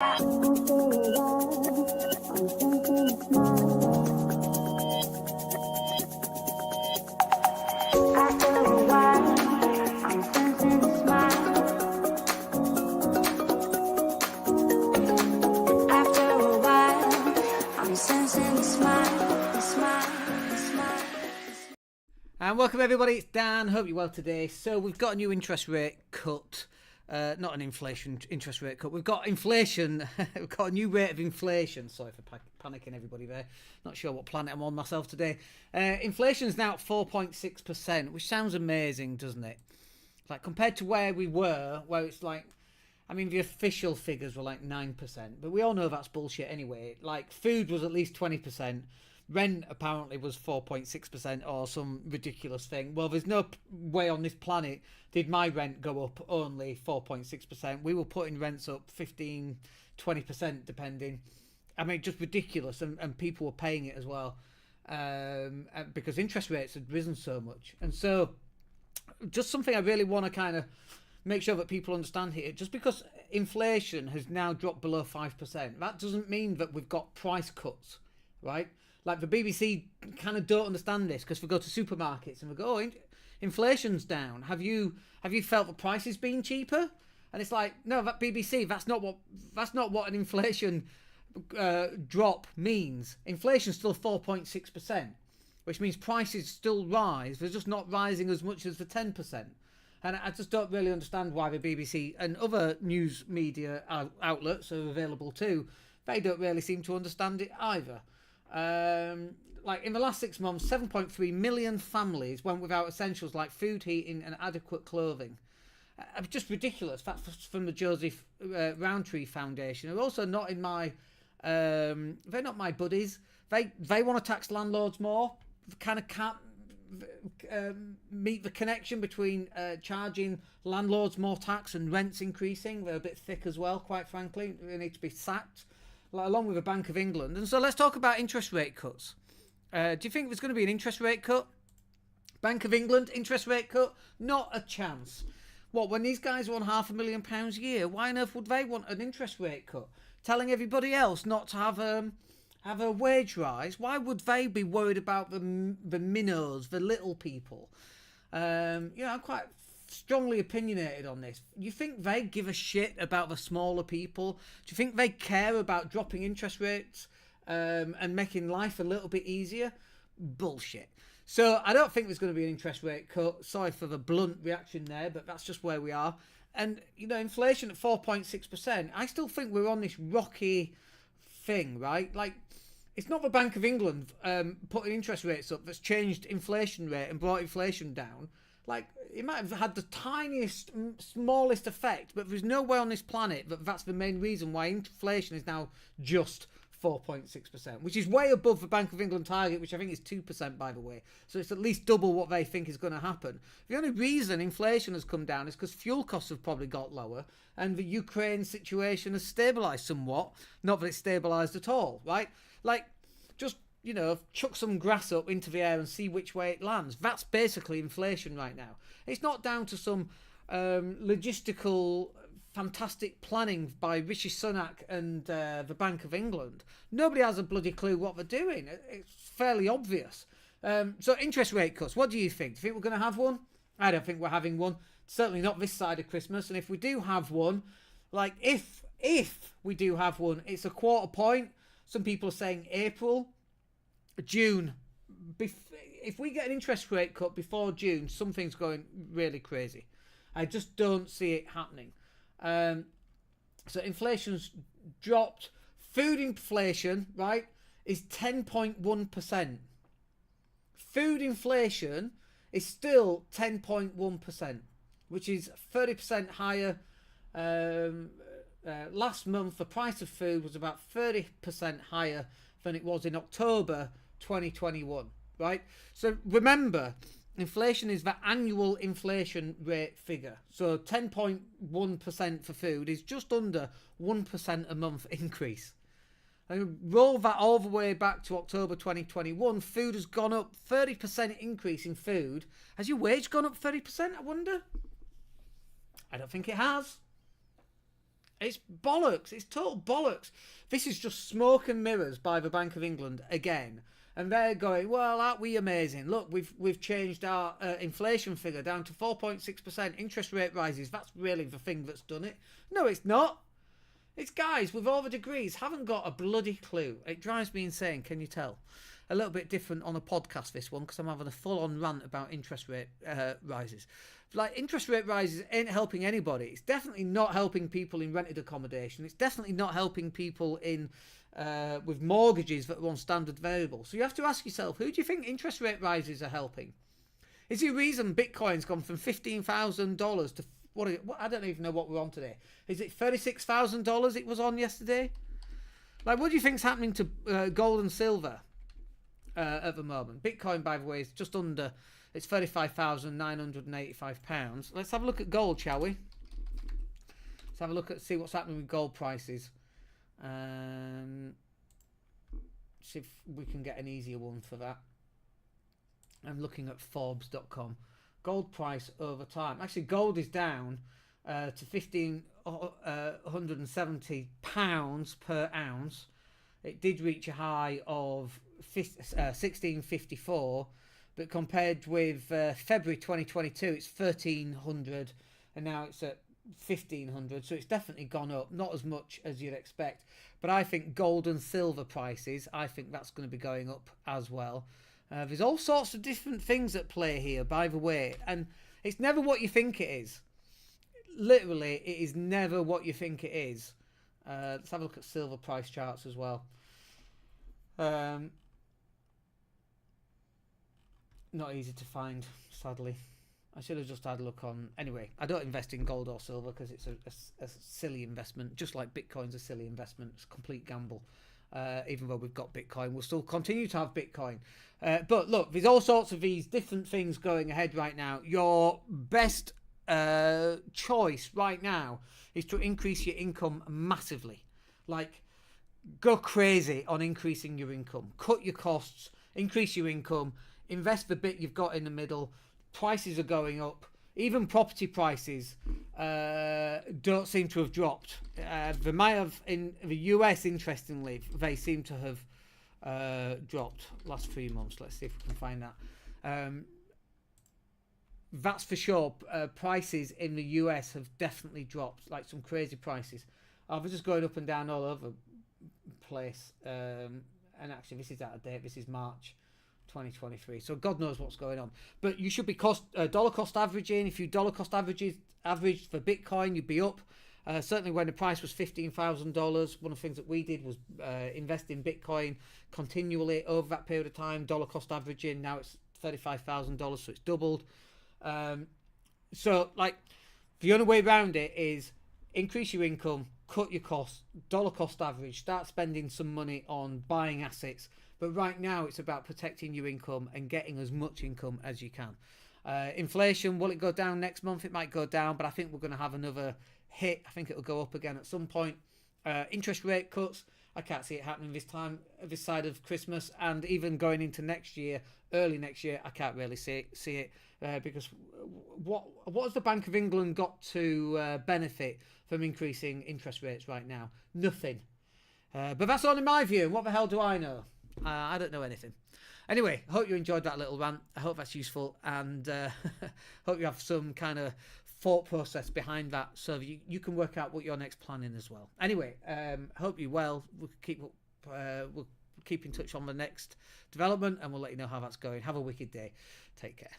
After a while, I'm sensing a smile. After a while, I'm sensing a smile, a smile, a smile. And welcome everybody, it's Dan, hope you're well today. So we've got a new interest rate cut, not an inflation interest rate cut, we've got inflation, we've got a new rate of inflation. Sorry for panicking everybody there, not sure what planet I'm on myself today. Inflation's now at 4.6%, which sounds amazing, doesn't it? Like compared to where we were, where it's like, I mean the official figures were like 9%, but we all know that's bullshit anyway. Like food was at least 20%. Rent apparently was 4.6% or some ridiculous thing. Well, there's no way on this planet did my rent go up only 4.6%. We were putting rents up 15, 20% depending. I mean, just ridiculous. And people were paying it as well because interest rates had risen so much. And so just something I really want to kind of make sure that people understand here. Just because inflation has now dropped below 5%, that doesn't mean that we've got price cuts, right? Like the BBC kind of don't understand this because we go to supermarkets and we go, oh, inflation's down. Have you felt the prices being cheaper? And it's like, no, that BBC, that's not what an inflation drop means. Inflation's still 4.6%, which means prices still rise. They're just not rising as much as the 10%. And I just don't really understand why the BBC and other news media outlets are available too. They don't really seem to understand it either. Like in the last 6 months, 7.3 million families went without essentials like food, heating, and adequate clothing. Just ridiculous. That's from the Joseph Rowntree Foundation. They're also not in my. They're not my buddies. They want to tax landlords more. Kind of can't meet the connection between charging landlords more tax and rents increasing. They're a bit thick as well, quite frankly. They need to be sacked, along with the Bank of England. And so let's talk about interest rate cuts. Do you think there's going to be an interest rate cut? Bank of England, interest rate cut? Not a chance. What, when these guys are on £500,000 a year, why on earth would they want an interest rate cut? Telling everybody else not to have a wage rise? Why would they be worried about the minnows, the little people? I'm quite strongly opinionated on this. You think they give a shit about the smaller people? Do you think they care about dropping interest rates and making life a little bit easier? Bullshit. So I don't think there's going to be an interest rate cut. Sorry for the blunt reaction there, but that's just where we are. And inflation at 4.6%, I still think we're on this rocky thing, right? Like, it's not the Bank of England putting interest rates up that's changed inflation rate and brought inflation down. Like, it might have had the tiniest, smallest effect, but there's no way on this planet that's the main reason why inflation is now just 4.6%, which is way above the Bank of England target, which I think is 2%, by the way. So it's at least double what they think is going to happen. The only reason inflation has come down is because fuel costs have probably got lower and the Ukraine situation has stabilised somewhat. Not that it's stabilised at all, right? Like, just chuck some grass up into the air and see which way it lands. That's basically inflation right now. It's not down to some logistical fantastic planning by Rishi Sunak and the Bank of England. Nobody has a bloody clue what they're doing. It's fairly obvious. So interest rate cuts, what do you think? Do you think we're going to have one? I don't think we're having one. Certainly not this side of Christmas. And if we do have one, like if we do have one, it's a quarter point. Some people are saying April. June. If we get an interest rate cut before June, something's going really crazy. I just don't see it happening. So inflation's dropped. Food inflation, right, is 10.1%. Food inflation is still 10.1%, which is 30% higher. Last month, the price of food was about 30% higher than it was in October 2021, right? So remember, inflation is the annual inflation rate figure. So 10.1% for food is just under 1% a month increase. And roll that all the way back to October 2021, food has gone up 30% increase in food. Has your wage gone up 30%, I wonder? I don't think it has. It's bollocks. It's total bollocks. This is just smoke and mirrors by the Bank of England again. And they're going, well, aren't we amazing? Look, we've changed our inflation figure down to 4.6%. Interest rate rises. That's really the thing that's done it. No, it's not. It's guys with all the degrees haven't got a bloody clue. It drives me insane, can you tell? A little bit different on a podcast, this one, because I'm having a full-on rant about interest rate rises. Like, interest rate rises ain't helping anybody. It's definitely not helping people in rented accommodation. It's definitely not helping people in with mortgages that are on standard variable. So you have to ask yourself, who do you think interest rate rises are helping? Is the reason Bitcoin's gone from $15,000 to what I don't even know what we're on today. Is it $36,000 it was on yesterday? Like, what do you think's happening to gold and silver at the moment? Bitcoin, by the way, is just under. It's £35,985. Let's have a look at gold, shall we? Let's have a look at see what's happening with gold prices. See if we can get an easier one for that. I'm looking at Forbes.com. Gold price over time. Actually, gold is down to £1,570 per ounce. It did reach a high of 1654, but compared with February 2022, it's 1,300, and now it's at 1,500. So it's definitely gone up. Not as much as you'd expect, but I think gold and silver prices, I think that's going to be going up as well. There's all sorts of different things at play here, by the way, and it's never what you think it is. Literally, it is never what you think it is. Let's have a look at silver price charts as well. Not easy to find, sadly. I should have just had a look on. Anyway, I don't invest in gold or silver because it's a silly investment, just like Bitcoin's a silly investment. It's a complete gamble. Even though we've got Bitcoin, we'll still continue to have Bitcoin. But look, there's all sorts of these different things going ahead right now. Your best choice right now is to increase your income massively. Like, go crazy on increasing your income. Cut your costs, increase your income, invest the bit you've got in the middle. Prices are going up. Even property prices don't seem to have dropped. They might have in the US, interestingly, they seem to have dropped last 3 months. Let's see if we can find that. That's for sure. Prices in the US have definitely dropped, like some crazy prices. They're just going up and down all over the place. And actually, this is out of date. This is March 2023, so God knows what's going on. But you should be dollar cost averaging. If you dollar cost averaged for Bitcoin, you'd be up. Certainly when the price was $15,000, one of the things that we did was invest in Bitcoin continually over that period of time, dollar cost averaging. Now it's $35,000, so it's doubled. So like, the only way around it is increase your income, cut your costs, dollar cost average, start spending some money on buying assets. But right now, it's about protecting your income and getting as much income as you can. Inflation, will it go down next month? It might go down, but I think we're going to have another hit. I think it'll go up again at some point. Interest rate cuts, I can't see it happening this side of Christmas, and even going into next year, early next year, I can't really see it because what has the Bank of England got to benefit from increasing interest rates right now? Nothing. But that's only my view. And what the hell do I know? I don't know anything. Anyway, I hope you enjoyed that little rant. I hope that's useful, and hope you have some kind of thought process behind that so you can work out what your next plan is as well. Anyway, hope you're well. We'll keep in touch on the next development, and we'll let you know how that's going. Have a wicked day. Take care.